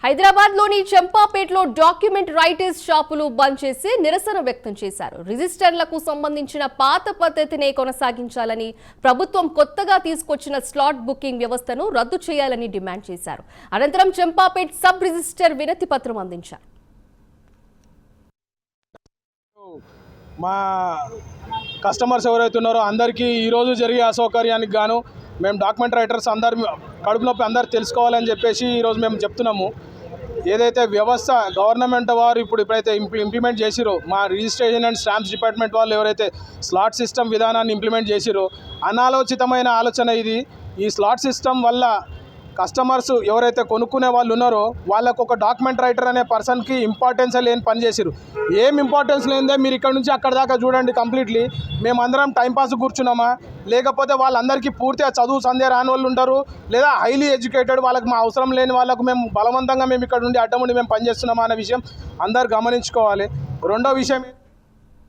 హైదరాబాద్లోని చంపాపేటలో document writers షాపులు బంద్ చేసి నిరసన వ్యక్తం చేశారు. రిజిస్టర్లకు సంబంధించిన పాత పద్ధతినే కొనసాగించాలని, ప్రభుత్వం కొత్తగా తీసుకొచ్చిన స్లాట్ బుకింగ్ వ్యవస్థను రద్దు చేయాలని డిమాండ్ చేశారు. అనంతరం చంపాపేట్ సబ్ రిజిస్టర్ వినతి పత్రం అందించారు. మా కస్టమర్స్ ఎవరైతే ఉన్నారో అందరికీ ఈరోజు జరిగే అసౌకర్యానికి గాను మేము డాక్యుమెంట్ రైటర్స్ అందరు కడుపు నొప్పి అందరు తెలుసుకోవాలని చెప్పేసి ఈరోజు మేము చెప్తున్నాము. ఏదైతే వ్యవస్థ గవర్నమెంట్ వారు ఇప్పుడైతే ఇంప్లిమెంట్ చేసిరో, మా రిజిస్ట్రేషన్ అండ్ స్టాంప్స్ డిపార్ట్మెంట్ వాళ్ళు ఎవరైతే స్లాట్ సిస్టమ్ విధానాన్ని ఇంప్లిమెంట్ చేసిరో, అనాలోచితమైన ఆలోచన ఇది. ఈ స్లాట్ సిస్టమ్ వల్ల కస్టమర్స్ ఎవరైతే కొనుక్కునే వాళ్ళు ఉన్నారో వాళ్ళకు ఒక డాక్యుమెంట్ రైటర్ అనే పర్సన్కి ఇంపార్టెన్స్ లేని పని చేసిరు. ఏం ఇంపార్టెన్స్ లేనిదే మీరు ఇక్కడ నుంచి అక్కడ దాకా చూడండి. కంప్లీట్లీ మేమందరం టైంపాస్ కూర్చున్నామా, లేకపోతే వాళ్ళందరికీ పూర్తిగా చదువు సంధ్య రాని వాళ్ళు ఉంటారు, లేదా హైలీ ఎడ్యుకేటెడ్ వాళ్ళకి మా అవసరం లేని వాళ్ళకు మేము బలవంతంగా మేము ఇక్కడ నుండి అడ్డముండి మేము పనిచేస్తున్నామా అనే విషయం అందరు గమనించుకోవాలి. రెండో విషయం